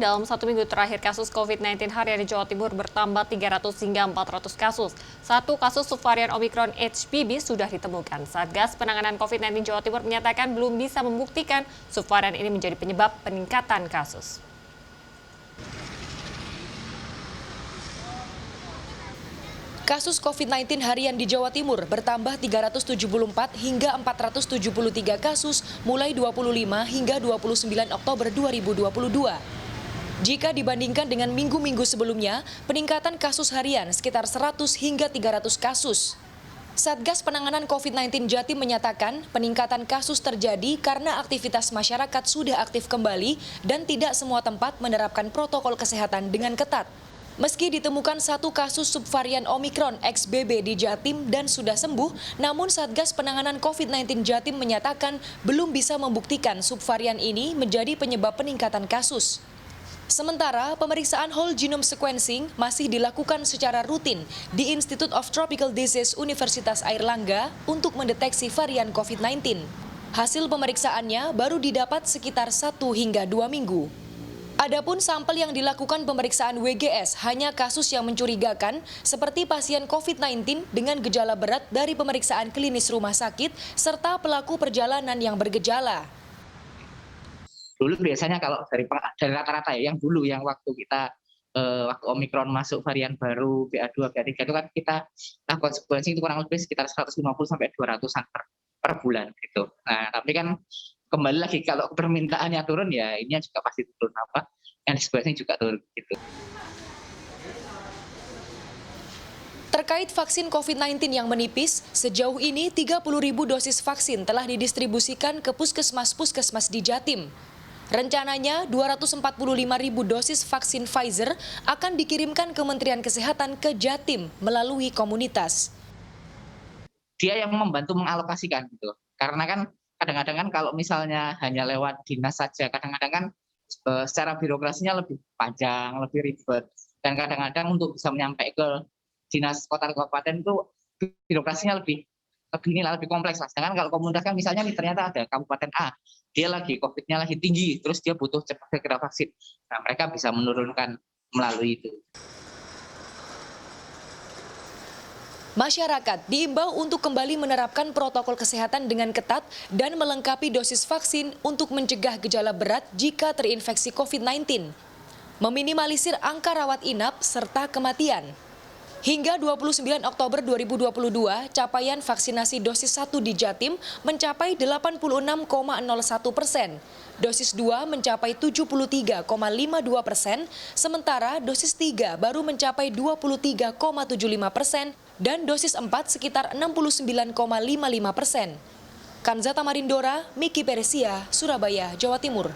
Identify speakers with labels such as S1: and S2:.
S1: Dalam 1 minggu terakhir, kasus COVID-19 harian di Jawa Timur bertambah 300 hingga 400 kasus. Satu kasus subvarian Omicron XBB sudah ditemukan. Satgas Penanganan COVID-19 Jawa Timur menyatakan belum bisa membuktikan subvarian ini menjadi penyebab peningkatan kasus.
S2: Kasus COVID-19 harian di Jawa Timur bertambah 374 hingga 473 kasus mulai 25 hingga 29 Oktober 2022. Jika dibandingkan dengan minggu-minggu sebelumnya, peningkatan kasus harian sekitar 100 hingga 300 kasus. Satgas Penanganan COVID-19 Jatim menyatakan peningkatan kasus terjadi karena aktivitas masyarakat sudah aktif kembali dan tidak semua tempat menerapkan protokol kesehatan dengan ketat. Meski ditemukan satu kasus subvarian Omicron XBB di Jatim dan sudah sembuh, namun Satgas Penanganan COVID-19 Jatim menyatakan belum bisa membuktikan subvarian ini menjadi penyebab peningkatan kasus. Sementara, pemeriksaan whole genome sequencing masih dilakukan secara rutin di Institute of Tropical Disease Universitas Airlangga untuk mendeteksi varian COVID-19. Hasil pemeriksaannya baru didapat sekitar 1 hingga 2 minggu. Adapun sampel yang dilakukan pemeriksaan WGS hanya kasus yang mencurigakan seperti pasien COVID-19 dengan gejala berat dari pemeriksaan klinis rumah sakit serta pelaku perjalanan yang bergejala.
S3: Dulu biasanya kalau dari rata-rata ya, yang waktu kita waktu Omicron masuk varian baru BA2, BA3 itu kan kita lakukan sequencing itu kurang lebih sekitar 150 sampai 200-an per bulan gitu. Nah, tapi kan kembali lagi kalau permintaannya turun ya ini juga pasti turun yang sequencing juga turun gitu.
S2: Terkait vaksin COVID-19 yang menipis, sejauh ini 30.000 dosis vaksin telah didistribusikan ke puskesmas-puskesmas di Jatim. Rencananya 245.000 dosis vaksin Pfizer akan dikirimkan Kementerian Kesehatan ke Jatim melalui komunitas.
S3: Dia yang membantu mengalokasikan gitu. Karena kan kadang-kadang kan kalau misalnya hanya lewat dinas saja, kadang-kadang kan secara birokrasinya lebih panjang, lebih ribet. Dan kadang-kadang untuk bisa menyampaikan ke dinas kota kabupaten itu birokrasinya lebih kompleks lah. Sedangkan kalau komunitas kan misalnya nih ternyata ada kabupaten A, dia lagi COVID-nya lagi tinggi, terus dia butuh cepat segera vaksin. Nah, mereka bisa menurunkan melalui itu.
S2: Masyarakat diimbau untuk kembali menerapkan protokol kesehatan dengan ketat dan melengkapi dosis vaksin untuk mencegah gejala berat jika terinfeksi COVID-19, meminimalisir angka rawat inap serta kematian. Hingga 29 Oktober 2022, capaian vaksinasi dosis 1 di Jatim mencapai 86,01%, dosis 2 mencapai 73,52%, sementara dosis 3 baru mencapai 23,75% dan dosis 4 sekitar 69,55%. Kanzata Marindora, Miki Peresia, Surabaya, Jawa Timur.